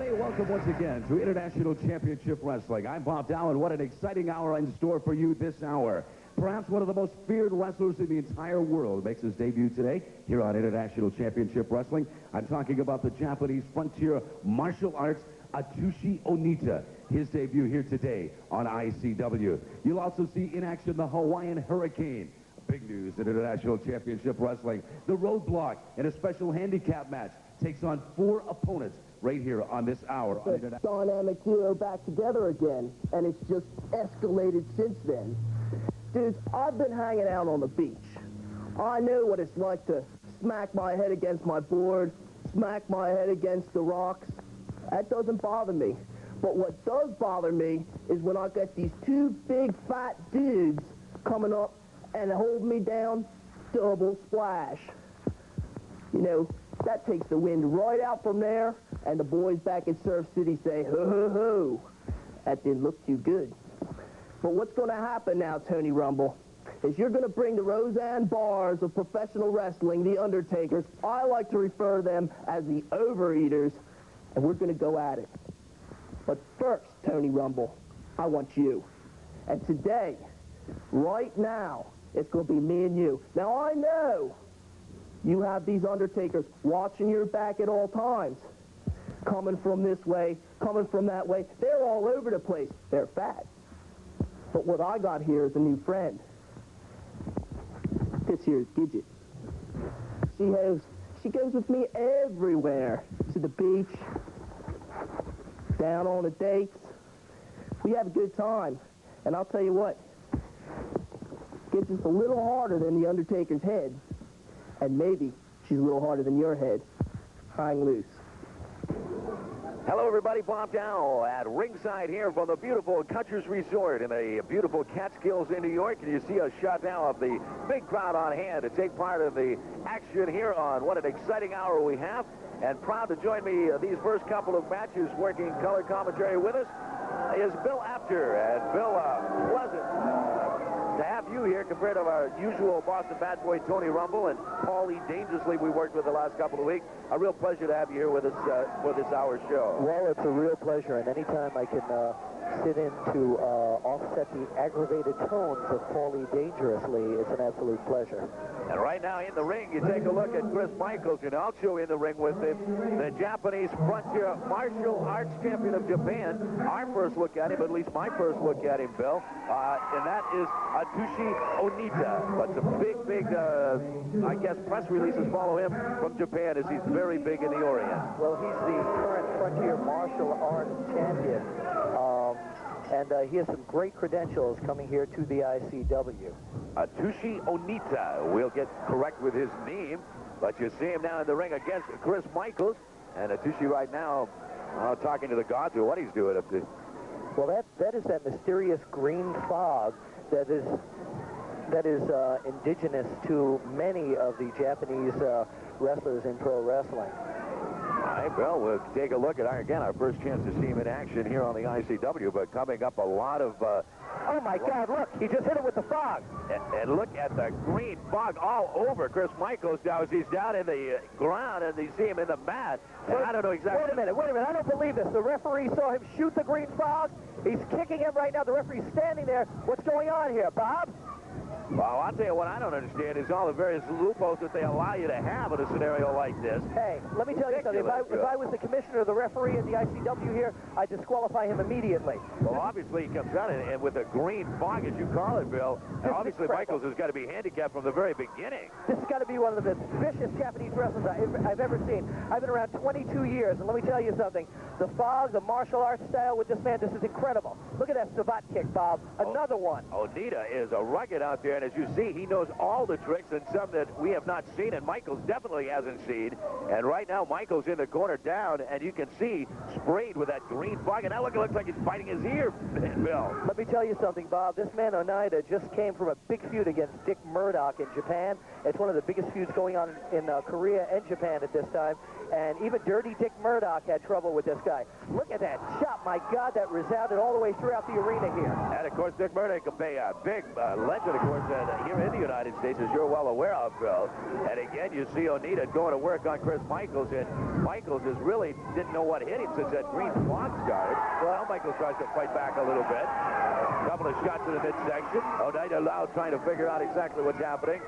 everybody. Welcome once again to International Championship Wrestling. I'm Bob Dow, and what an exciting hour in store for you this hour. Perhaps one of the most feared wrestlers in the entire world makes his debut today here on International Championship Wrestling. I'm talking about the Japanese frontier martial arts, Atushi Onita. His debut here today on ICW. You'll also see in action the Hawaiian Hurricane. Big news in International Championship Wrestling. The Roadblock in a special handicap match takes on 4 opponents right here on this hour. Dynamic duo back together again, and it's just escalated since then. Dudes, I've been hanging out on the beach. I know what it's like to smack my head against my board, smack my head against the rocks. That doesn't bother me. But what does bother me is when I get these 2 big fat dudes coming up and hold me down, double splash. You know, that takes the wind right out from there, and the boys back in Surf City say, ho, ho, ho. That didn't look too good. But what's going to happen now, Tony Rumble, is you're going to bring the Roseanne bars of professional wrestling, the Undertakers. I like to refer to them as the Overeaters, and we're going to go at it. But first, Tony Rumble, I want you. And today, right now, it's going to be me and you. Now, I know you have these Undertakers watching your back at all times. Coming from this way, coming from that way. They're all over the place. They're fat. But what I got here is a new friend. This here is Gidget. She goes with me everywhere. To the beach, down on the dates. We have a good time. And I'll tell you what, Gidget's a little harder than the Undertaker's head. And maybe she's a little harder than your head. Hang loose. Hello, everybody. Bob Dow at ringside here from the beautiful Country's Resort in the beautiful Catskills in New York. And you see a shot now of the big crowd on hand to take part in the action here on what an exciting hour we have. And proud to join me these first couple of matches working color commentary with us is Bill Apter. And Bill, pleasant to have you here compared to our usual Boston Bad Boy Tony Rumble and Paulie Dangerously we worked with the last couple of weeks. A real pleasure to have you here with us for this hour show. Well, it's a real pleasure, and anytime I can sit in to offset the aggravated tones of Paulie Dangerously, it's an absolute pleasure. And right now in the ring, you take a look at Chris Michaels, and also in the ring with him, the Japanese frontier martial arts champion of Japan. Our first look at him, at least my first look at him, Bill, and that is Atushi Onita. But some big, I guess, press releases follow him from Japan as he's very big in the Orient. Well, he's the current frontier martial arts champion, and he has some great credentials coming here to the ICW. Atushi Onita. We'll get correct with his name, but you see him now in the ring against Chris Michaels. And Atushi right now talking to the gods or what he's doing up there. Well, that is that mysterious green fog that is indigenous to many of the Japanese wrestlers in pro wrestling. All right, well, we'll take a look at our first chance to see him in action here on the ICW, but coming up a lot of... oh, my God, look, he just hit it with the fog. And look at the green fog all over Chris Michaels now as he's down in the ground, and you see him in the mat. And I don't know exactly... Wait a minute, I don't believe this. The referee saw him shoot the green fog. He's kicking him right now. The referee's standing there. What's going on here, Bob? Well, I'll tell you what I don't understand is all the various loopholes that they allow you to have in a scenario like this. Hey, let me tell you something. If I was the commissioner or the referee in the ICW here, I'd disqualify him immediately. Well, obviously, he comes out and with a green fog, as you call it, Bill, and obviously Michaels has got to be handicapped from the very beginning. This has got to be one of the most vicious Japanese wrestlers I've ever seen. I've been around 22 years, and let me tell you something. The fog, the martial arts style with this man, this is incredible. Look at that savate kick, Bob. Another one. Onita is a rugged out there, and as you see, he knows all the tricks and some that we have not seen, and Michaels definitely hasn't seen. And right now, Michaels in the corner down, and you can see sprayed with that green fog, and now look, it looks like he's biting his ear, Bill. Let me tell you something, Bob. This man, Onita, just came from a big feud against Dick Murdoch in Japan. It's one of the biggest feuds going on in Korea and Japan at this time. And even Dirty Dick Murdoch had trouble with this guy. Look at that chop. My God, that resounded all the way throughout the arena here. And, of course, Dick Murdoch, a big legend, of course, here in the United States, as you're well aware of, Bill. And again, you see Onita going to work on Chris Michaels, and Michaels is really didn't know what hit him since that green fog started. Well, Michaels tries to fight back a little bit. A couple of shots in the midsection. Onita loud trying to figure out exactly what's happening.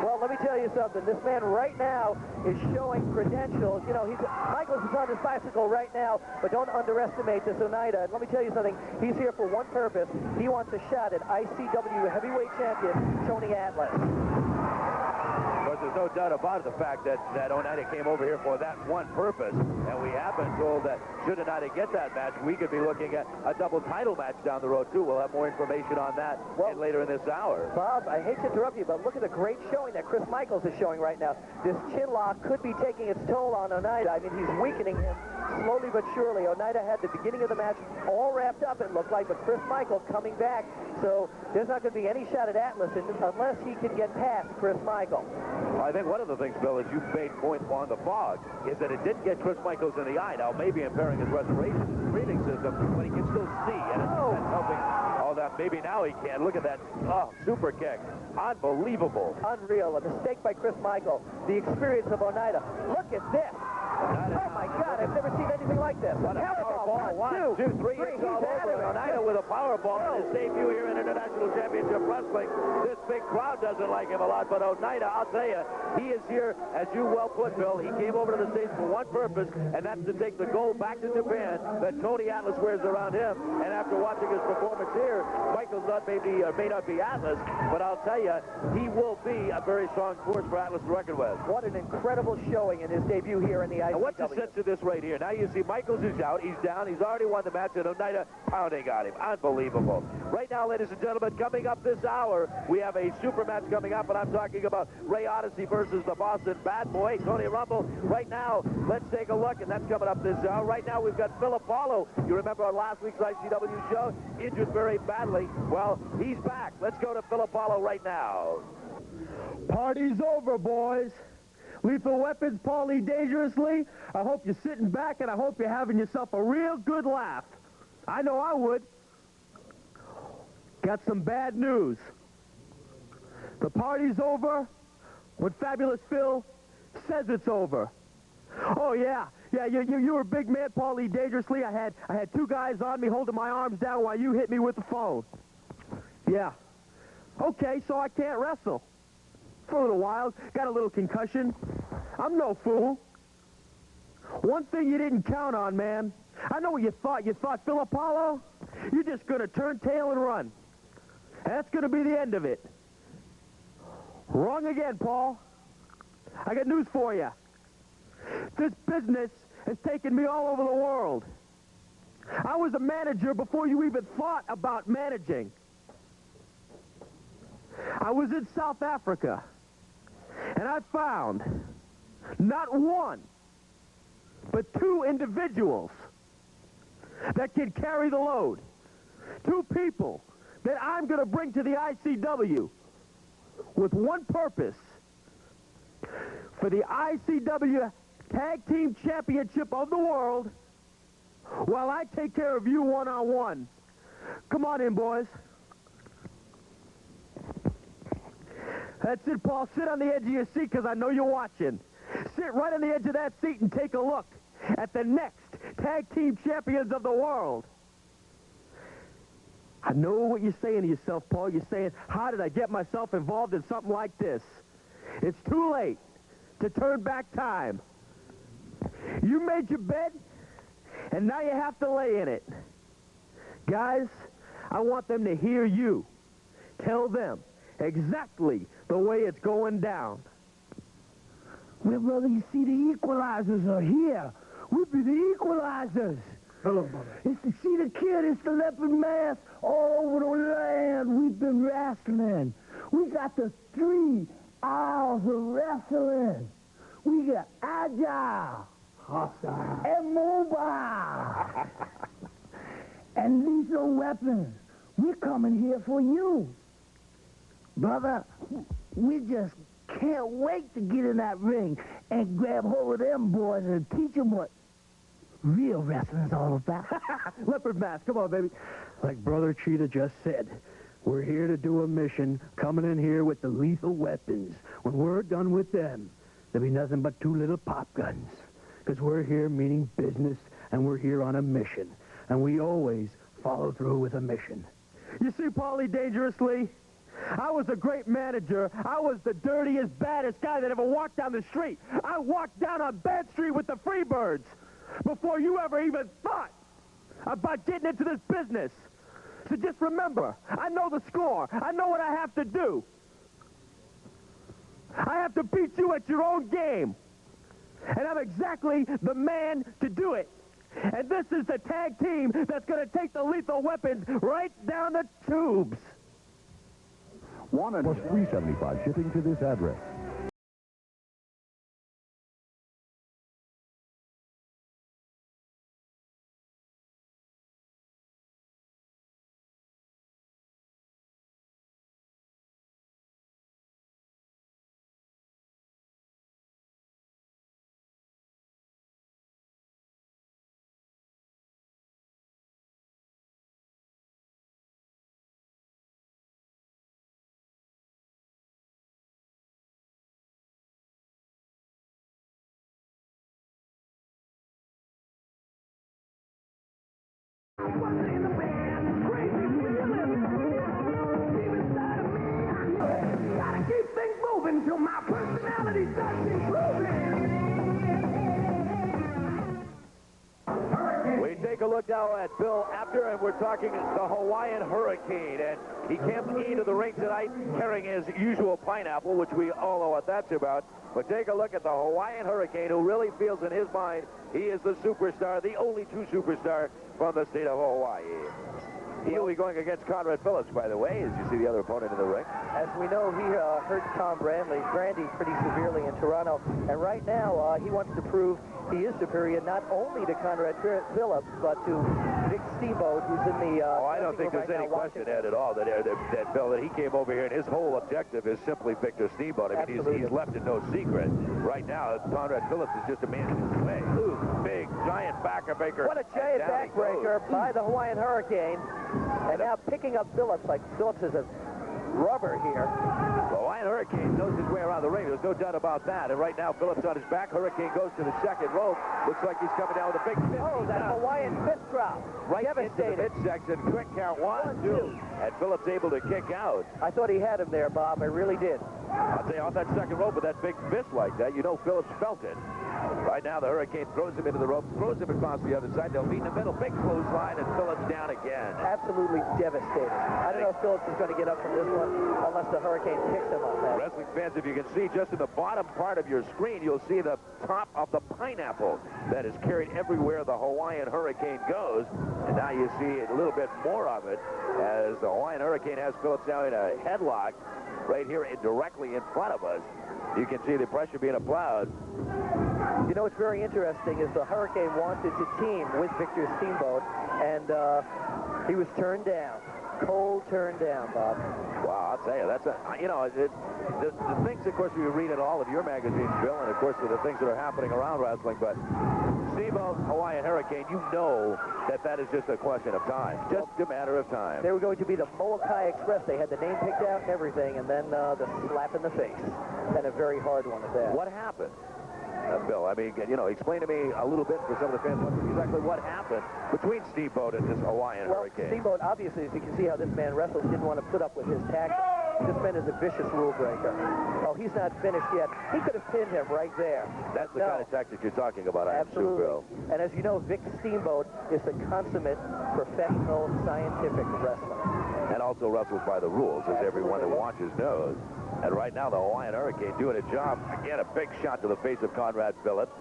Well, let me tell you something. This man right now is showing credentials. You know, Michaels is on his bicycle right now, but don't underestimate this Onita. And let me tell you something. He's here for one purpose. He wants a shot at ICW heavyweight champion Tony Atlas. Of course, there's no doubt about the fact that Onita came over here for that one purpose, and we have been told that should Onita get that match, we could be looking at a double title match down the road, too. We'll have more information on that later in this hour. Bob, I hate to interrupt you, but look at the great showing that Chris Michaels is showing right now. This chin lock could be taking its toll on Onita. I mean, he's weakening him slowly but surely. Onita had the beginning of the match all wrapped up, it looked like, but Chris Michaels coming back, so there's not going to be any shot at Atlas unless he can get past Chris Michaels. I think one of the things, Bill, as you made point on the fog, is that it didn't get Chris Michaels in the eye. Now, maybe impairing his respiration, his breathing system, but he can still see, and that's helping all that. Maybe now he can. Look at that. Oh, super kick. Unbelievable. Unreal. A mistake by Chris Michael. The experience of Onita. Look at this. Oh, my God. I've never seen anything like this. What a power ball. One, two, three. It's all over. Onita with a power ball in his debut here in International Championship Wrestling. This big crowd doesn't like him a lot, but Onita, I'll tell you, he is here, as you well put, Bill. He came over to the States for one purpose, and that's to take the gold back to Japan that Tony Atlas wears around him. And after watching his performance here, Michaels may not be Atlas, but I'll tell you, he will be a very strong force for Atlas to reckon with. What an incredible showing in his debut here in the ICW. And what's the sense of this right here? Now you see Michaels is out, he's down, he's already won the match, and Onita pounding on him. Unbelievable. Right now, ladies and gentlemen, coming up this hour, we have a super match coming up, and I'm talking about Ray Odyssey versus the Boston Bad Boy, Tony Rumble. Right now, let's take a look, and that's coming up this hour. Right now, we've got Philip. You remember on last week's ICW show, injured very badly. Well, he's back. Let's go to Philip right now. Party's over, boys. Lethal Weapons, Paulie Dangerously. I hope you're sitting back, and I hope you're having yourself a real good laugh. I know I would. Got some bad news. The party's over when Fabulous Phil says it's over. Oh, yeah. Yeah, you were a big man, Paulie Dangerously. I had two guys on me holding my arms down while you hit me with the phone. Yeah. Okay, so I can't wrestle. For a little while. Got a little concussion. I'm no fool. One thing you didn't count on, man. I know what you thought. You thought, Phil Apollo, you're just going to turn tail and run. And that's going to be the end of it. Wrong again, Paul. I got news for you. This business has taken me all over the world. I was a manager before you even thought about managing. I was in South Africa, and I found not one, but two individuals that can carry the load. Two people that I'm going to bring to the ICW with one purpose: for the ICW Tag Team Championship of the world, while I take care of you one-on-one. Come on in, boys. That's it, Paul. Sit on the edge of your seat, because I know you're watching. Sit right on the edge of that seat and take a look at the next Tag Team Champions of the world. I know what you're saying to yourself, Paul. You're saying, how did I get myself involved in something like this? It's too late to turn back time. You made your bed, and now you have to lay in it. Guys, I want them to hear you. Tell them exactly the way it's going down. Well, brother, you see, the equalizers are here. We be the equalizers. Hello, brother. It's the Chita Kid, it's the Leopard Mask, all over the land. We've been wrestling. We got the 3 aisles of wrestling. We got agile, Hostile, and mobile, and lethal weapons. We're coming here for you. Brother, we just can't wait to get in that ring and grab hold of them boys and teach them what real wrestling's all about. Leopard Mask, come on, baby. Like Brother Chita just said, We're here to do a mission, coming in here with the lethal weapons. When we're done with them, there'll be nothing but 2 little pop guns. Because we're here meaning business, and we're here on a mission. And we always follow through with a mission. You see, Paulie Dangerously, I was a great manager. I was the dirtiest, baddest guy that ever walked down the street. I walked down on Bad Street with the Freebirds before you ever even thought about getting into this business. So just remember, I know the score. I know what I have to do. I have to beat you at your own game. And I'm exactly the man to do it. And this is the tag team that's going to take the lethal weapons right down the tubes. Plus $3.75 shipping to this address. Gotta keep things moving till my personality starts improving. We take a look now at Bill Apter, and we're talking the Hawaiian Hurricane. And he came into the ring tonight carrying his usual pineapple, which we all know what that's about. But take a look at the Hawaiian Hurricane, who really feels in his mind he is the superstar, the only true superstar from the state of Hawaii. He'll be going against Conrad Phillips, by the way, as you see the other opponent in the ring. As we know, he hurt Tom Brandy pretty severely in Toronto. And right now, he wants to prove he is superior not only to Conrad Phillips, but to Vic Steamboat, who's in the... I don't think there's any question, Ed, at all, that Bill, that he came over here, and his whole objective is simply Victor Steamboat. I mean, he's left it no secret. Right now, Conrad Phillips is just a man in his way. Big, giant backer-baker. What a giant backbreaker by the Hawaiian Hurricane. And now picking up Phillips, like Phillips is a rubber here. The Hawaiian Hurricane knows his way around the ring. There's no doubt about that. And right now, Phillips on his back. Hurricane goes to the second rope. Looks like he's coming down with a big fist. Oh, that Hawaiian fist drop. Right into the midsection. Quick count. 1, 2. And Phillips able to kick out. I thought he had him there, Bob. I really did. I'll tell you, off that second rope with that big fist like that, you know Phillips felt it. Right now, the Hurricane throws him into the rope, throws him across the other side. They'll meet in the middle. Big clothesline, and Phillips down again. Absolutely devastating. I don't know if Phillips is going to get up from this one unless the Hurricane picks him up. Wrestling fans, if you can see just in the bottom part of your screen, you'll see the top of the pineapple that is carried everywhere the Hawaiian Hurricane goes. And now you see a little bit more of it as the Hawaiian Hurricane has Phillips now in a headlock right here directly in front of us. You can see the pressure being applied. You know what's very interesting is the Hurricane wanted to team with Victor Steamboat, and he was turned down. Cold turned down, Bob. Wow, I'll tell you, that's the things, of course, we read in all of your magazines, Bill, and of course, the things that are happening around wrestling, but Steamboat, Hawaiian Hurricane, you know that is just a question of time, just a matter of time. They were going to be the Molokai Express. They had the name picked out and everything, and then the slap in the face, and a very hard one at that. What happened? Bill, I mean, you know, explain to me a little bit for some of the fans exactly what happened between Steamboat and this Hawaiian Hurricane. Steamboat, obviously, as you can see how this man wrestles, didn't want to put up with his tactics. This man is a vicious rule breaker. Oh, he's not finished yet. He could have pinned him right there. That's the kind of tactic you're talking about, I assume, Bill. And as you know, Vic Steamboat is a consummate professional scientific wrestler. And also wrestles by the rules, as everyone that watches knows. And right now, the Hawaiian Hurricane doing a job. Again, a big shot to the face of Conrad Phillips.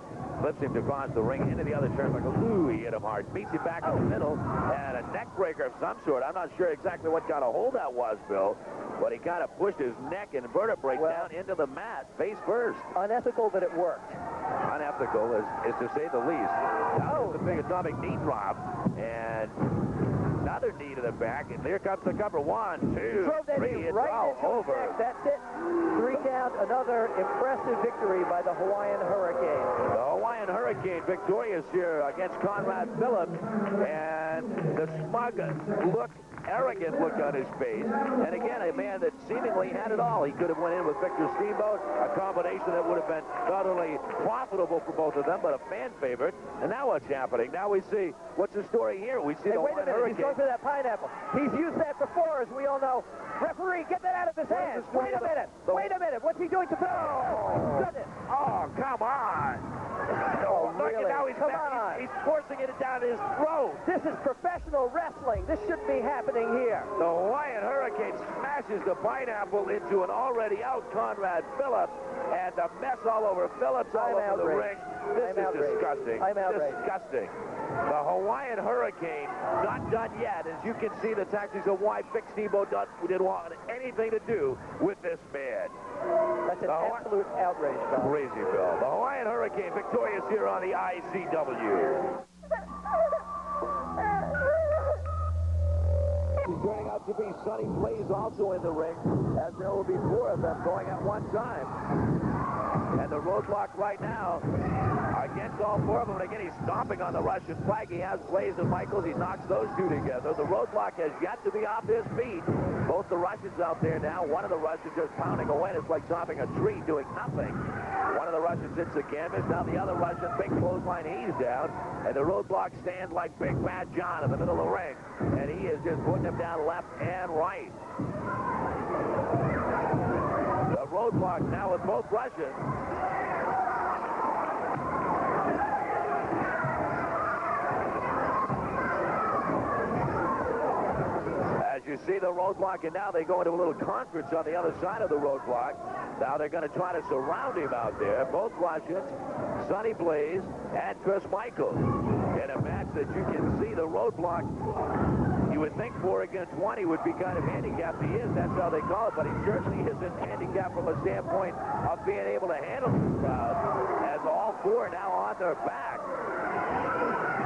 Flips him to cross the ring into the other turnbuckle. Ooh, he hit him hard. Beats him back in the middle. And a neck breaker of some sort. I'm not sure exactly what kind of hold that was, Bill. But he kind of pushed his neck and vertebrae down into the mat, face first. Unethical, but it worked. Unethical is to say the least. Now the big atomic knee drop. And another knee to the back, and here comes the cover. 1, 2, 3, it's right all over. That's it. 3 count, another impressive victory by the Hawaiian Hurricane. The Hawaiian Hurricane victorious here against Conrad Phillips, and the smug look arrogant look on his face. And again, a man that seemingly had it all. He could have went in with Victor Steamboat, a combination that would have been not only profitable for both of them, but a fan favorite. And now what's happening? Now we see, what's the story here? We see the wait a minute, Hurricane. he's going for that pineapple. He's used that before, as we all know. Referee, get that out of his hands. Wait a minute. Wait a minute. What's he doing to Oh, goodness. Oh, come on. Oh, look really? at how Come on. he's forcing it down his throat. This is professional wrestling. This shouldn't be happening here. The Hawaiian Hurricane smashes the pineapple into an already out Conrad Phillips, and the mess all over Phillips, all over the ring. This is disgusting. I'm outraged. Disgusting. The Hawaiian Hurricane, not done yet. As you can see, the tactics of why Big Steamboat didn't want anything to do with this man. That's an absolute outrage, Bob. Crazy, Bill. The Hawaiian Hurricane victorious here on the ICW. He's turning out to be Sonny Blaze also in the ring, as there will be four of them going at one time. And the Roadblock right now against all four of them. And again, he's stomping on the Russian flag. He has Blaze and Michaels. He knocks those two together. The Roadblock has yet to be off his feet. Both the Russians out there now. One of the Russians just pounding away. It's like chopping a tree, doing nothing. One of the Russians hits the canvas. Now the other Russian, big clothesline, he's down. And the Roadblock stands like Big Bad John in the middle of the ring. And he is just putting him down left and right. The Roadblock now with both Russians. As you see the Roadblock, and now they go into a little conference on the other side of the Roadblock. Now they're going to try to surround him out there. Both Russians, Sonny Blaze and Chris Michaels. In a match that you can see the Roadblock, you would think 4 against 1 he would be kind of handicapped. He is, that's how they call it, but he certainly isn't handicapped from a standpoint of being able to handle the crowd, as all four now on their back.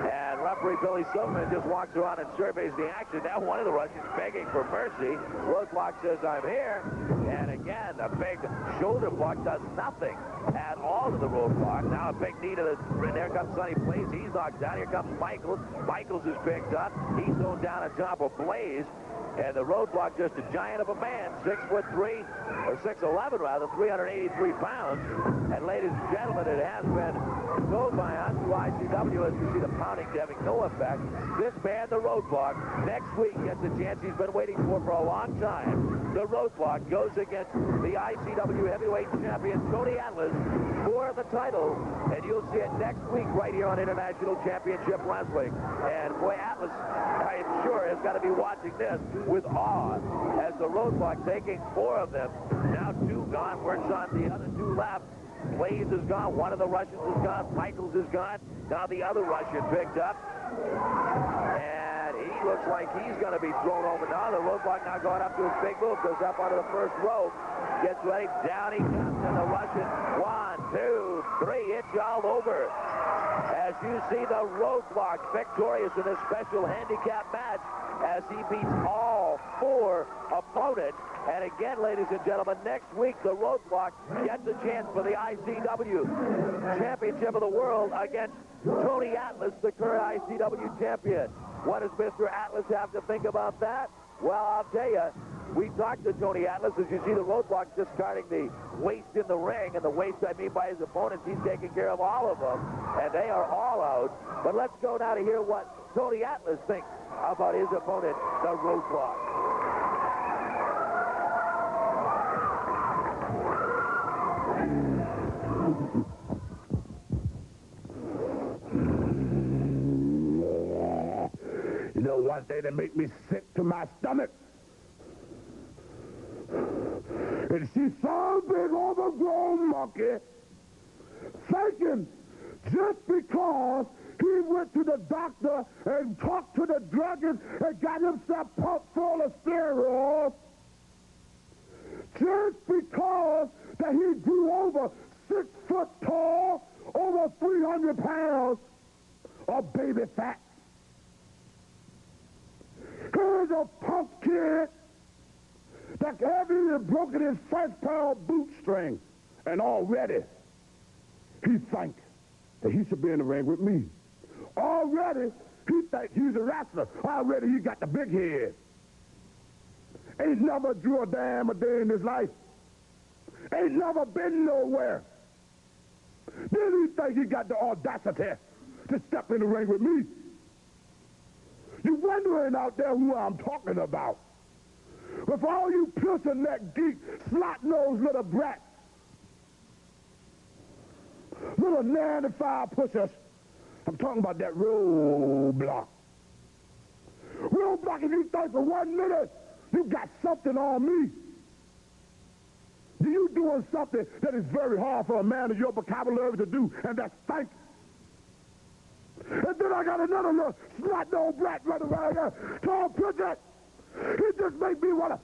And referee Billy Silverman just walks around and surveys the action. Now one of the Russians begging for mercy. Roadblock says, I'm here. And again, a big shoulder block does nothing at all to the Roadblock. Now a big knee to the... There comes Sonny Blaze. He's knocked down. Here comes Michaels. Michaels is picked up. He's thrown down on top of Blaze. And the Roadblock, just a giant of a man, 6'3", or 6'11", rather, 383 pounds. And ladies and gentlemen, it has been told by us through ICW, as you see the pounding having no effect. This man, the Roadblock, next week gets the chance he's been waiting for a long time. The Roadblock goes against the ICW heavyweight champion, Tony Atlas, for the title. And you'll see it next week right here on International Championship Wrestling. And boy, Atlas, I am sure, has got to be watching this with awe, as the Roadblock taking 4 of them. Now 2 gone, works on the other 2 left. Blaze is gone, one of the Russians is gone, Michaels is gone. Now the other Russian picked up. And he looks like he's going to be thrown over. Now the Roadblock now going up to his big move, goes up onto the first rope, gets ready, down he comes, and the Russian, 1, 2, 3, it's all over. As you see the Roadblock victorious in this special handicap match, as he beats all 4 opponents. And again, ladies and gentlemen, next week the Roadblock gets a chance for the ICW Championship of the World against Tony Atlas, the current ICW champion. What does Mr. Atlas have to think about that? Well, I'll tell you, we talked to Tony Atlas. As you see the Roadblock discarding the waste in the ring, and the waste I mean by his opponents, he's taking care of all of them, and they are all out. But let's go now to hear what Tony Atlas thinks about his opponent, the Roadblock. You know, one thing that make me sick to my stomach is she's so big overgrown monkey thinking just because he went to the doctor and talked to the druggist and got himself pumped full of steroids, just because that he grew over 6 foot tall, over 300 pounds of baby fat. Here's a punk kid that haven't even broken his first pair of bootstrings, and already he thinks that he should be in the ring with me. Already he thinks he's a wrestler. Already he got the big head. ain't never drew a damn a day in his life. Ain't never been nowhere. Then he think he got the audacity to step in the ring with me. You wondering out there who I'm talking about. But for all you pilsner-neck geek, slot-nosed little brats, little 95 pushers, I'm talking about that Roadblock. Roadblock, if you think for 1 minute you got something on me, you doing something that is very hard for a man of your vocabulary to do, and that's think. And then I got another little snot-nosed brat right around here called Pritchard. He just make me want to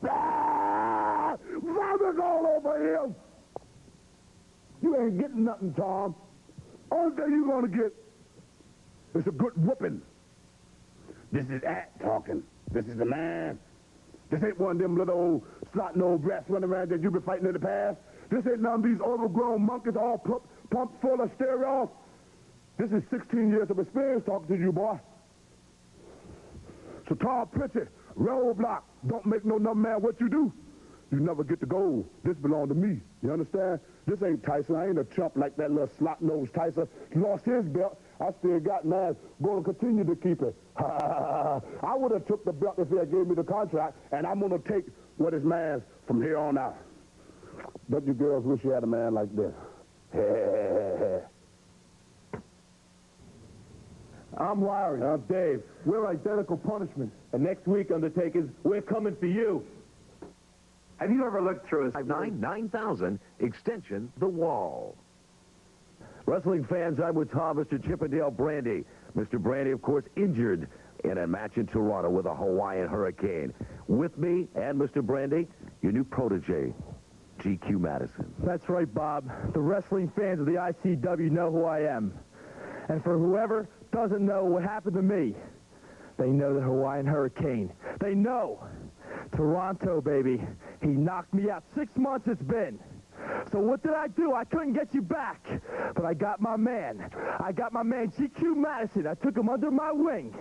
vomit all over him. You ain't getting nothing, Tom. Only thing you're going to get is a good whooping. This is At talking. This is the man. This ain't one of them little old snot-nosed brats running around that you've been fighting in the past. This ain't none of these overgrown monkeys all pumped full of steroids. This is 16 years of experience talking to you, boy. So Tom Pritchard, Roadblock, don't make no number man what you do. You never get the gold. This belong to me. You understand? This ain't Tyson. I ain't a chump like that little slot-nosed Tyson. He lost his belt. I still got mine. Going to continue to keep it. I would have took the belt if he had gave me the contract, and I'm going to take what is mine from here on out. But you girls wish you had a man like this. I'm Larry. I'm Dave. We're identical punishment. And next week, Undertakers, we're coming for you. Have you ever looked through a 9000 extension, The Wall? Wrestling fans, I'm with Tom, Mr. Chippendale Brandy. Mr. Brandy, of course, injured in a match in Toronto with a Hawaiian hurricane. With me and Mr. Brandy, your new protege, GQ Maddison. That's right, Bob. The wrestling fans of the ICW know who I am. And for whoever doesn't know what happened to me, they know the Hawaiian hurricane. They know. Toronto, baby. He knocked me out. 6 months it's been. So what did I do? I couldn't get you back. But I got my man. I got my man, GQ Maddison. I took him under my wing.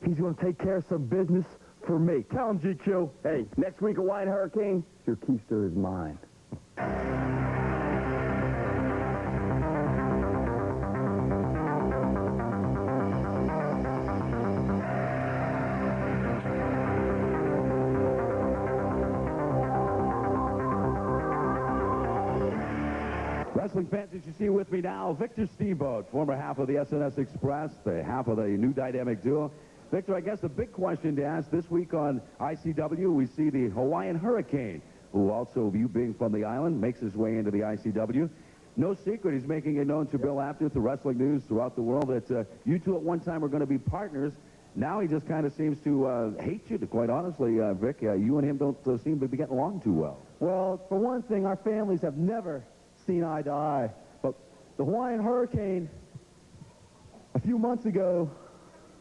He's going to take care of some business for me. Tell him, GQ. Hey, next week, Hawaiian hurricane, your keister is mine. Wrestling fans, as you see with me now, Victor Steamboat, former half of the SNS Express, the half of the new dynamic duo. Victor, I guess the big question to ask this week on ICW, we see the Hawaiian Hurricane, who also, you being from the island, makes his way into the ICW. No secret, he's making it known to Bill Apter, to wrestling news throughout the world, that you two at one time were going to be partners. Now he just kind of seems to hate you, quite honestly, Vic. You and him don't seem to be getting along too well. Well, for one thing, our families have never seen eye to eye. But the Hawaiian hurricane, a few months ago,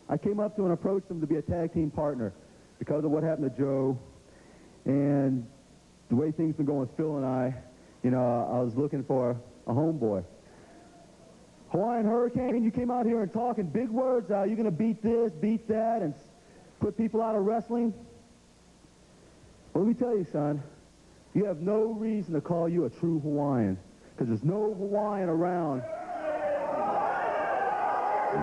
I came up to and approached him to be a tag team partner because of what happened to Joe and the way things been going with Phil and I. You know, I was looking for a homeboy. Hawaiian hurricane, you came out here and talking big words. You're going to beat this, beat that, and put people out of wrestling. Well, let me tell you, son, you have no reason to call you a true Hawaiian, because there's no Hawaiian around.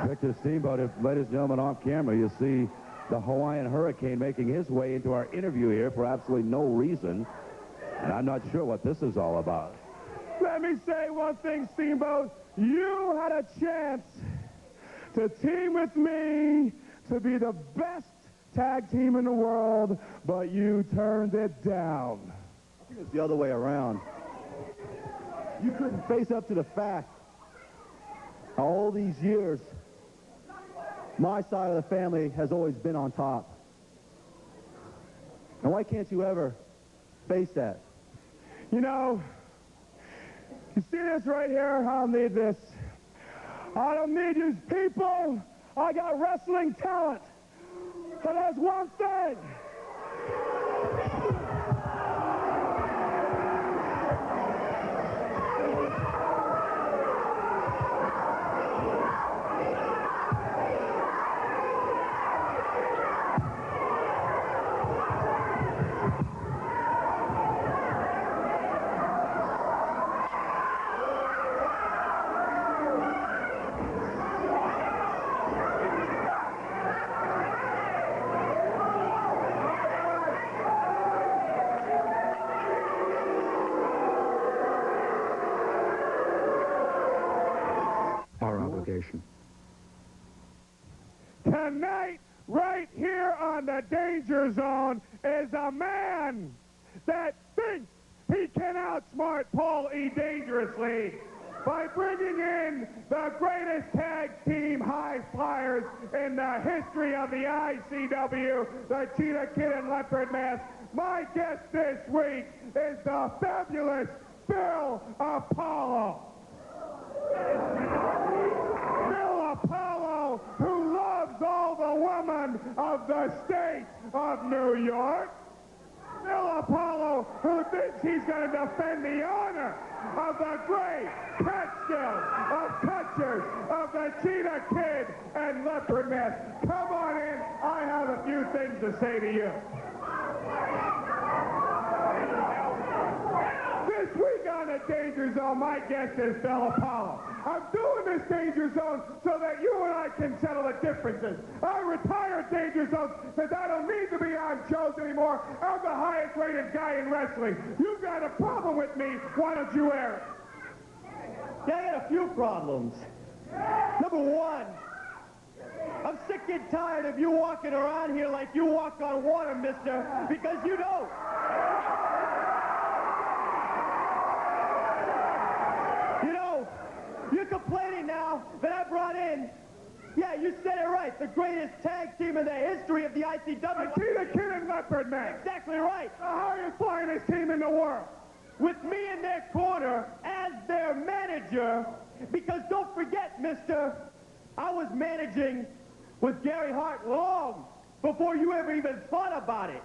Victor Steamboat, ladies and gentlemen, off camera, you see the Hawaiian Hurricane making his way into our interview here for absolutely no reason. And I'm not sure what this is all about. Let me say one thing, Steamboat. You had a chance to team with me to be the best tag team in the world, but you turned it down. I think it's the other way around. You couldn't face up to the fact how all these years my side of the family has always been on top. And why can't you ever face that? You know, you see this right here? I don't need this. I don't need these people. I got wrestling talent. But there's one thing. application. Tonight, right here on the Danger Zone, is a man that thinks he can outsmart Paul E. Dangerously by bringing in the greatest tag team high flyers in the history of the ICW, the Cheetah Kid and Leopard Mask. My guest this week is the fabulous Bill Apollo. Bill Apollo, who loves all the women of the state of New York. Bill Apollo, who thinks he's going to defend the honor of the great Catskills of Catchers of the Cheetah Kid and Leopard Mask. Come on in. I have a few things to say to you. This week on the Danger Zone, my guest is Bill Apollo. I'm doing this Danger Zone so that you and I can settle the differences. I retired Danger Zone because I don't need to be on shows anymore. I'm the highest rated guy in wrestling. You've got a problem with me. Why don't you air it? Yeah, I got a few problems. Number one, I'm sick and tired of you walking around here like you walk on water, mister, because you don't. You know, you're complaining now that I brought in, yeah, you said it right, the greatest tag team in the history of the ICW. The Cheetah Kid and Leopard Mask. Exactly right. The highest flyingest team in the world. With me in their corner as their manager, because don't forget, mister, I was managing with Gary Hart long before you ever even thought about it.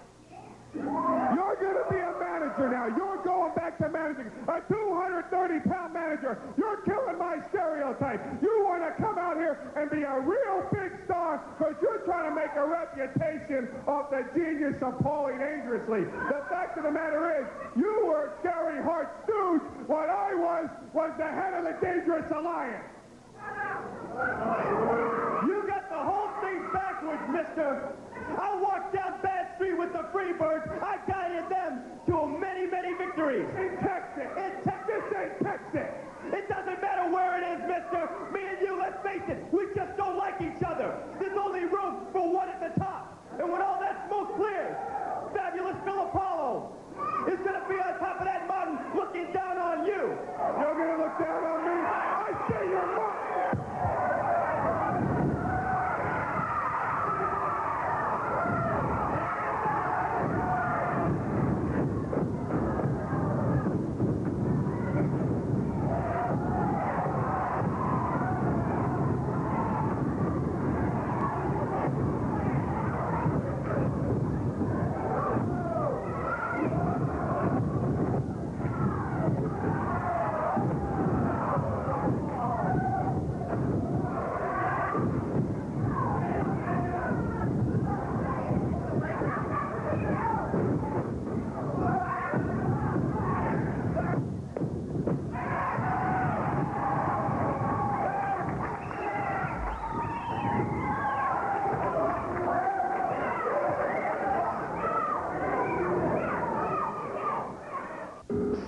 You're going to be a manager now. You're going back to managing. A 230-pound manager. You're killing my stereotype. You want to come out here and be a real big star because you're trying to make a reputation of the genius of Paulie Dangerously. The fact of the matter is, you were Gary Hart's stooge. What I was the head of the Dangerous Alliance. You got the whole thing backwards, mister. I walked down Bad Street with the Freebirds. I guided them to many, many victories. In Texas. This ain't Texas. It doesn't matter where it is, mister. Me and you, let's face it, we just don't like each other. There's only room for one at the top. And when all that smoke clears, fabulous Bill Apollo is going to be on top of that mountain looking down on you. You're going to look down on me? I say you're not.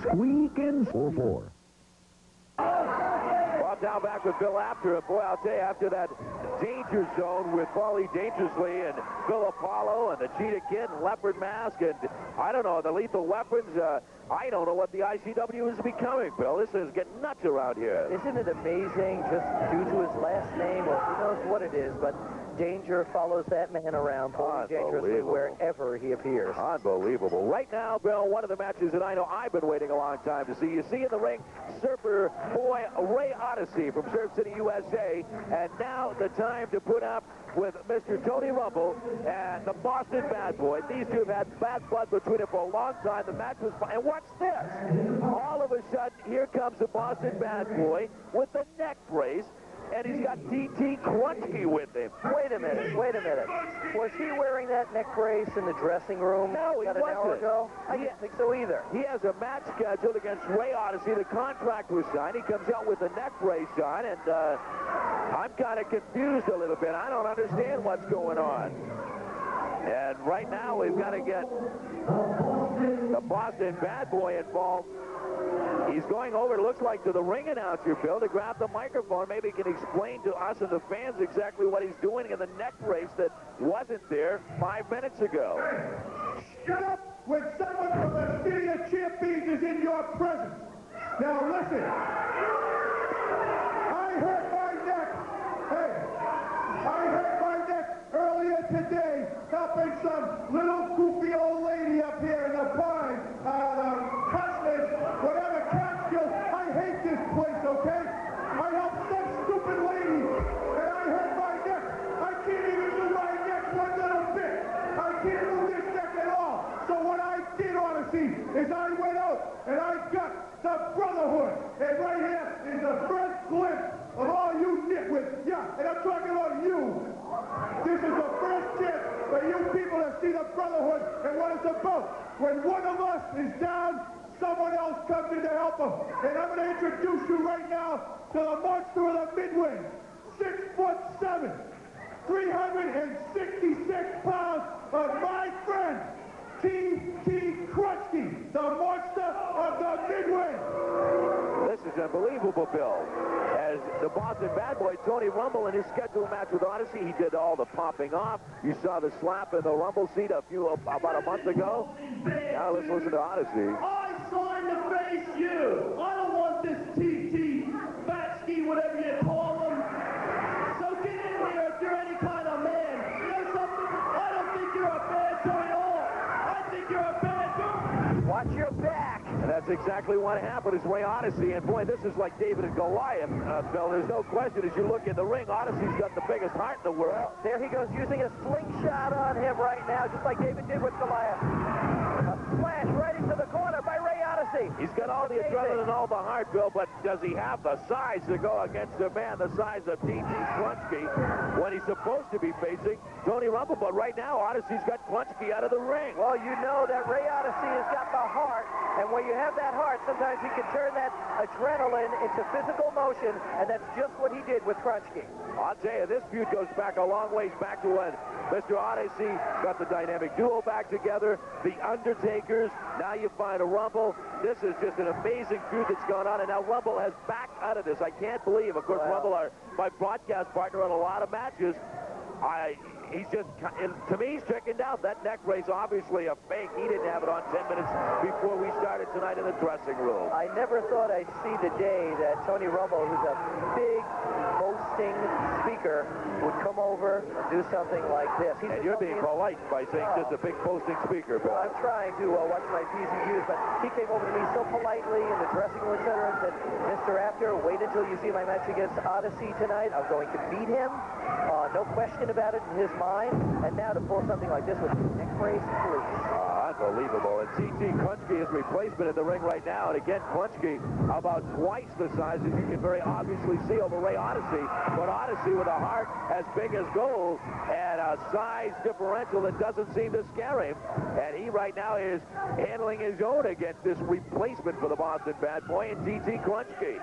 Squeaking 4-4. Bob Down back with Bill after. Boy, I'll tell you, after that Danger Zone with Paulie Dangerously and Bill Apollo and the Cheetah Kid and Leopard Mask and, I don't know, the Lethal Weapons, I don't know what the ICW is becoming, Bill. This is getting nuts around here. Isn't it amazing, just due to his last name, or who knows what it is, but Danger follows that man around, Paulie Dangerously, wherever he appears. Unbelievable. Right now, Bill, one of the matches that I know I've been waiting a long time to see. You see in the ring, surfer boy Ray Odyssey from Surf City, USA. And now the time to put up with Mr. Tony Rumble and the Boston Bad Boy. These two have had bad blood between them for a long time. The match was fine. And watch this. All of a sudden, here comes the Boston Bad Boy with the neck brace. And he's got DT Krunchky with him. Wait a minute. Was he wearing that neck brace in the dressing room No, he about an hour wasn't. ago? I didn't think so either. He has a match scheduled against Ray Odyssey. The contract was signed. He comes out with the neck brace on, and I'm kind of confused a little bit. I don't understand what's going on. And right now, we've got to get the Boston Bad Boy involved. He's going over, it looks like, to the ring announcer, Bill, to grab the microphone. Maybe he can explain to us and the fans exactly what he's doing in the neck brace that wasn't there 5 minutes ago. Shut up when someone from the City of Champions is in your presence. Now listen, I hurt my neck. Hey, I hurt my neck earlier today helping some little goofy old lady up here in the pine, Hustlers, whatever Catskills. I hate this place, okay? I helped some stupid lady, and I hurt my neck. I can't even move my neck one little bit. I can't move this neck at all. So what I did, Odyssey, is I went out and I got the Brotherhood. And right here is the first glimpse of all you nitwits. Yeah, and I'm talking about you. This is the first chance for you people to see the Brotherhood and what it's about. When one of us is down, someone else comes in to help them. And I'm going to introduce you right now to the monster of the Midway. 6'7", 366 pounds of my friend, T.T. Krunchky, the monster of the Midway. This is unbelievable, Bill. As the Boston bad boy, Tony Rumble, in his scheduled match with Odyssey, he did all the popping off. You saw the slap in the Rumble seat about a month ago. Now let's listen to Odyssey. I signed to face you. I don't want this T.T. Batsky, whatever you call him. So get in here if you're any kind of man. You know something? I don't think you're a bad boy at all. I think you're a bad dude. Watch your back. And that's exactly what happened. It's Ray Odyssey. And boy, this is like David and Goliath, Phil. There's no question. As you look in the ring, Odyssey's got the biggest heart in the world. There he goes, using a slingshot on him right now, just like David did with Goliath. A splash right into the corner by Ray Odyssey. He's got all the adrenaline and all the heart, Bill, but does he have the size to go against a man the size of T.T. Krunchky when he's supposed to be facing Tony Rumble? But right now, Odyssey's got Krunchky out of the ring. Well, you know that Ray Odyssey has got the heart, and when you have that heart, sometimes you can turn that adrenaline into physical motion, and that's just what he did with Krunchky. I'll tell you, this feud goes back a long ways back to when Mr. Odyssey got the dynamic duo back together, the Undertakers. Now you find a Rumble. This is just an amazing feud that's gone on, and now Rumble has backed out of this. I can't believe, of course, Rumble, my broadcast partner on a lot of matches. He's just, to me, he's chickened out. That neck brace, obviously a fake. He didn't have it on 10 minutes before we started tonight in the dressing room. I never thought I'd see the day that Tony Rumble, who's a big, boasting speaker, would come over and do something like this. And you're being polite by saying just a big boasting speaker, Bill. I'm trying to watch my P's and Q's, but he came over to me so politely in the dressing room, etc., and said, Mr. Apter, wait until you see my match against Odyssey tonight. I'm going to beat him. No question about it in his mind. And now to pull something like this with neck brace, please. Unbelievable. And T.T. Krunchky is replacement in the ring right now. And again, Krunchky about twice the size, as you can very obviously see over Ray Odyssey. But Odyssey with a heart as big as gold and a size differential that doesn't seem to scare him. And he right now is handling his own against this replacement for the Boston bad boy and T.T. Krunchky.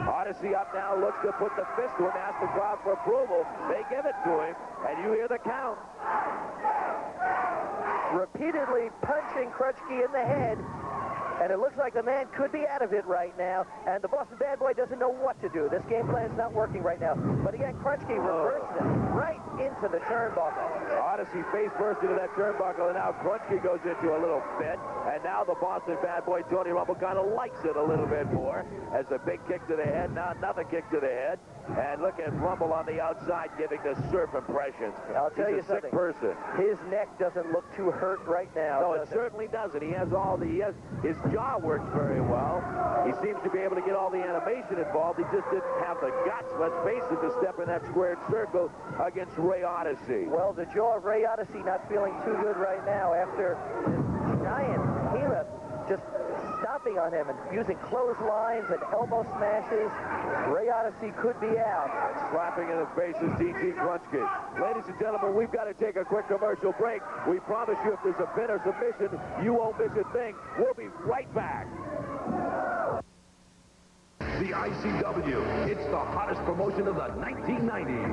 Odyssey up now, looks to put the fist to him, asks the crowd for approval. They give it to him, and you hear the count. Repeatedly punching Krunchky in the head, and it looks like the man could be out of it right now, and the Boston bad boy doesn't know what to do. This game plan's not working right now. But again, Krunchky reversed it right into the turnbuckle. Odyssey face first into that turnbuckle, and now Krunchky goes into a little fit, and now the Boston bad boy, Tony Rumble, kind of likes it a little bit more as a big kick to the head, now another kick to the head, and look at Rumble on the outside giving the surf impressions. I'll tell you something. Sick person. His neck doesn't look too hurt right now. No, it certainly doesn't. He has his jaw works very well. He seems to be able to get all the animation involved. He just didn't have the guts, let's face it, to step in that squared circle against Ray Odyssey. Well, the jaw of Ray Odyssey not feeling too good right now after this giant behemoth just stomping on him and using clotheslines and elbow smashes. Ray Odyssey could be out. Slapping in the face of T.T. Krunchky. Ladies and gentlemen, we've got to take a quick commercial break. We promise you if there's a pin or submission, you won't miss a thing. We'll be right back. The ICW, it's the hottest promotion of the 1990s.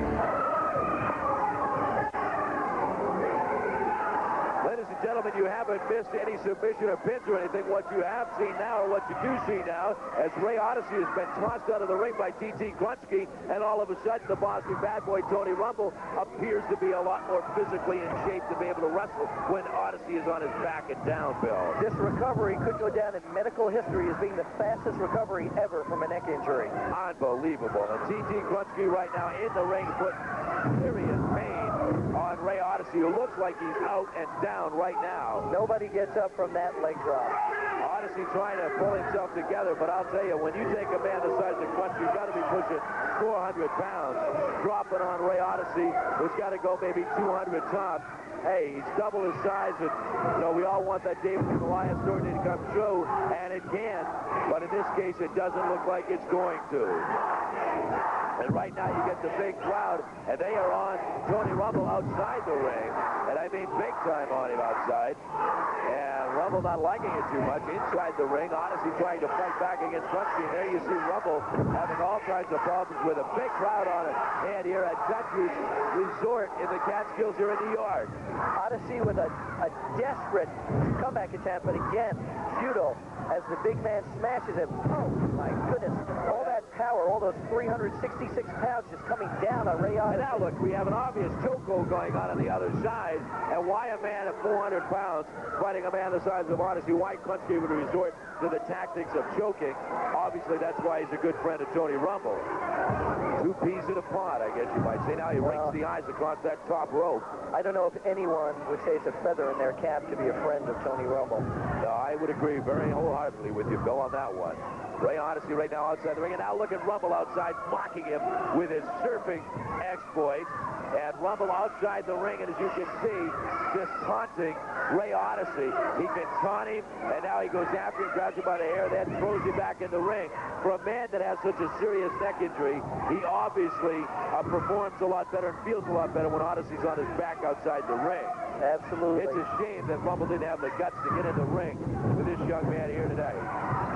Ladies ladies and gentlemen, you haven't missed any submission or pins or anything. What you have seen now, or what you do see now, as Ray Odyssey has been tossed out of the ring by T.T. Krunchky, and all of a sudden the Boston bad boy Tony Rumble appears to be a lot more physically in shape to be able to wrestle when Odyssey is on his back and down, Bill. This recovery could go down in medical history as being the fastest recovery ever from a neck injury. Unbelievable. And T.T. Krunchky right now in the ring put serious pain on Ray Odyssey, who looks like he's out and down right now. Nobody gets up from that leg drop. Odyssey trying to pull himself together, but I'll tell you, when you take a man the size of Krunchky, you've got to be pushing 400 pounds. Dropping on Ray Odyssey, who's got to go maybe 200 tops. Hey, he's double his size, and, you know, we all want that David and Goliath story to come true, and it can, but in this case, it doesn't look like it's going to. And right now you get the big crowd, and they are on Tony Rumble outside the ring, and I mean big time on him outside. And Rumble not liking it too much inside the ring. Odyssey trying to fight back against Krunchky, and there you see Rumble having all kinds of problems with a big crowd on his hand here at Country's Resort in the Catskills here in New York. Odyssey with a desperate comeback attempt, but again, futile as the big man smashes him. Oh, my goodness. All that power, all those 366 pounds just coming down on Ray Odyssey. And now, look, we have an obvious chokehold going on the other side. And why a man at 400 pounds fighting a man the size of Odyssey? Why Krunchky would resort to the tactics of choking? Obviously, that's why he's a good friend of Tony Rumble. Two peas in a pod, I guess you might say. Now he rakes the eyes across that top rope. I don't know if anyone would say it's a feather in their cap to be a friend of Tony Rumble. No, I would agree very wholeheartedly with you, Bill, on that one. Ray Odyssey right now outside the ring, and now look at Rumble outside, mocking him with his surfing exploits. And Rumble outside the ring, and as you can see, just taunting Ray Odyssey. He can taunt him, and now he goes after him, grabs him by the hair, then throws him back in the ring. For a man that has such a serious neck injury, he obviously performs a lot better and feels a lot better when Odyssey's on his back outside the ring. Absolutely. It's a shame that Rumble didn't have the guts to get in the ring with this young man here today.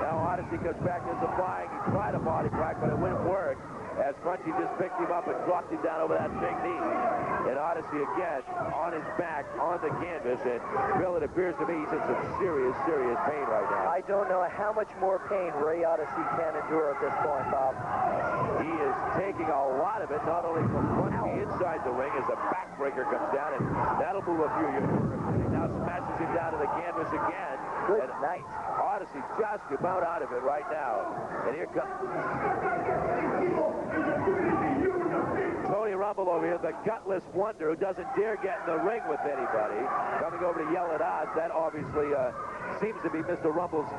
Now Odyssey comes back to supplying. He tried a body crack, but it wouldn't work, as Krunchky just picked him up and dropped him down over that big knee. And Odyssey again on his back on the canvas, and Bill, it appears to me he's in some serious pain right now. I don't know how much more pain Ray Odyssey can endure at this point, Bob. He is taking a lot of it, not only from Krunchky inside the ring as the backbreaker comes down, and that'll move a few years. He now smashes him down to the canvas again. Good night. Odyssey just about out of it right now. And here comes Tony Rumble over here, the gutless wonder who doesn't dare get in the ring with anybody. Coming over to yell at odds. That obviously seems to be Mr. Rumble's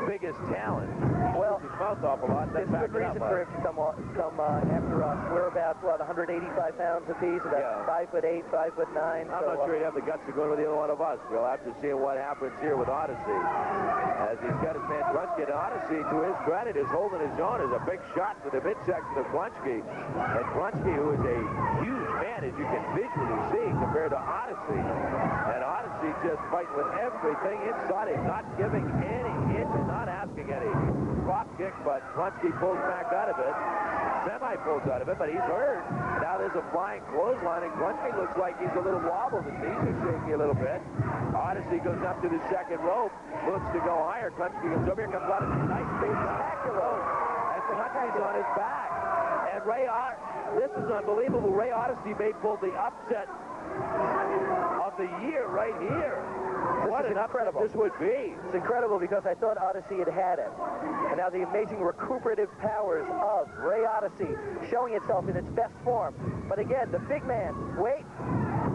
biggest talent. Well, his mouth off a lot. There's good reason for him to come after us. We're about, what, 185 pounds apiece, about 5'8", 5'9". I'm not sure he'd have the guts to go to either one of us, Bill, after seeing what happens here with Odyssey. As he's got his man Krunchky, and Odyssey, to his credit, is holding his own as a big shot to the midsection of Krunchky. And Krunchky, who is a huge man, as you can visually see, compared to Odyssey. And Odyssey just fighting with everything inside him, not giving any inch, not asking any drop kick, but Krunchky pulls back out of it. Semi-pulls out of it, but he's hurt. Now there's a flying clothesline, and Krunchky looks like he's a little wobbled. His knees are shaking a little bit. Odyssey goes up to the second rope, looks to go higher. Krunchky comes over here, comes out of a nice big spectacular. And Krunchky's on his back. And this is unbelievable. Ray Odyssey may pull the upset of the year right here. What an upset this would be. It's incredible because I thought Odyssey had it. And now the amazing recuperative powers of Ray Odyssey showing itself in its best form. But again, the big man, wait.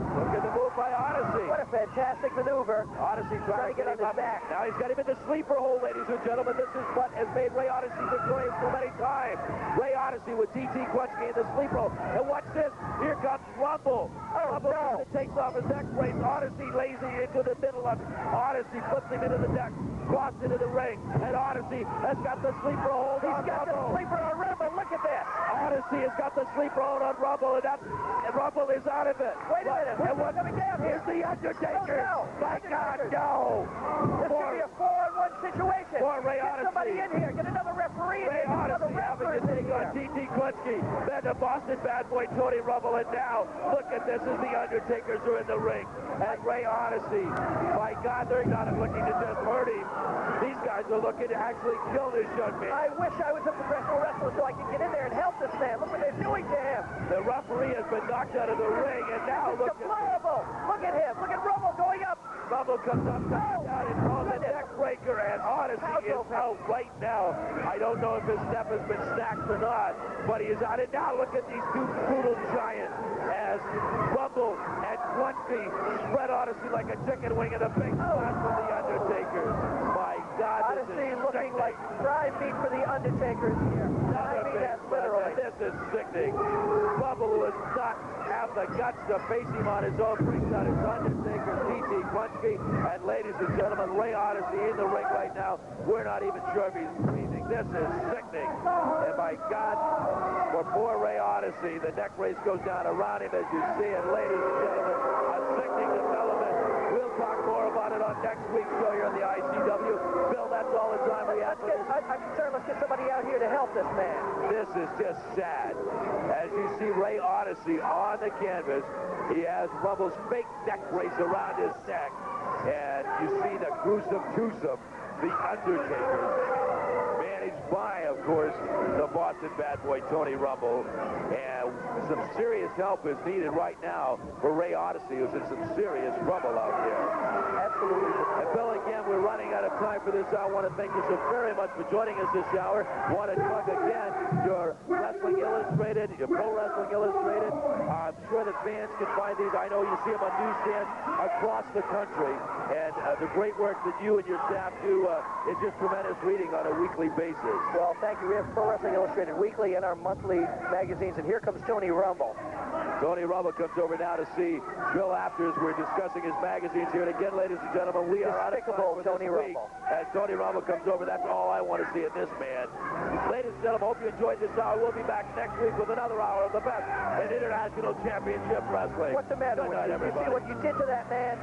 Look at the move by Odyssey. What a fantastic maneuver. Odyssey trying to get on his back. Now he's got him in the sleeper hold, ladies and gentlemen. This is what has made Ray Odyssey victorious so many times. Ray Odyssey with T.T. Krunchky in the sleeper hold. And watch this. Here comes Rumble. Rumble takes off his neck brace. Odyssey lays him into the middle of it. Odyssey flips him into the deck, crossed into the ring, and Odyssey has got the sleeper hold on Rumble. He's got the sleeper on Rumble. Look at this. Odyssey has got the sleeper hold on Rumble, and Rumble is out of it. Wait a minute. And what's coming down here? Here's the Undertaker. My God, no. This could be a 4-on-1 situation. For Ray Odyssey. Get somebody in here. Get another referee in here. Ray Odyssey having to take on T.T. Krunchky, then the Boston bad boy Tony Rumble, and now look at this as the Undertakers are in the ring. And Ray Odyssey, my God, they're not looking to just hurt him. These guys are looking to actually kill this young man. I wish I was a professional wrestler so I could get in there and help this man. Look what they're doing to him. The referee has been knocked out of the ring, and now It's look at deplorable. Look at him. Look at Rumble going up. Rumble comes up, comes down, and calls a neck breaker, and Odyssey is out right now. I don't know if his step has been stacked or not, but he is out. And now look at these two brutal giants as Rumble and Krunchky spread Odyssey like a chicken wing in a big spot for the Undertaker. My God, this Odyssey is looking sickening. like fried meat for the Undertakers here. I mean that literally. This is sickening. Rumble, who does not have the guts to face him on his own, brings out his Undertaker, T.T. Krunchky, and ladies and gentlemen, Ray Odyssey in the ring right now. We're not even sure if he's breathing. This is sickening. And my God, for poor Ray Odyssey, the neck brace goes down around him, as you see. And ladies and gentlemen, a sickening development. We'll talk more about it on next week's show here on the ICW. Bill, that's all the time we have for this. I'm concerned. Let's get somebody out here to help this man. This is just sad. As you see Ray Odyssey on the canvas, he has Rumble's fake neck brace around his neck. And you see the gruesome twosome, the Undertakers, managed by, of course, the Boston bad boy Tony Rumble. And some serious help is needed right now for Ray Odyssey, who's in some serious trouble out there. Absolutely. And Bill, again, we're running out of time for this hour. I want to thank you so very much for joining us this hour. Want to plug again your Wrestling Illustrated, your Pro Wrestling Illustrated. I'm sure that fans can find these. I know you see them on newsstands across the country. And the great work that you and your staff do is just tremendous reading on a weekly basis. Well, thank you. We have Pro Wrestling Illustrated weekly and our monthly magazines. And here comes Tony Rumble. Tony Rumble comes over now to see Bill Afters. We're discussing his magazines here. And again, ladies and gentlemen, we are out of time for Tony this week. Rumble. As Tony Rumble comes over, that's all I want to see in this man. Ladies and gentlemen, hope you enjoyed this hour. We'll be back next week with another hour of the best in International Championship Wrestling. What's the matter Good with night, you? You everybody. see what you did to that man?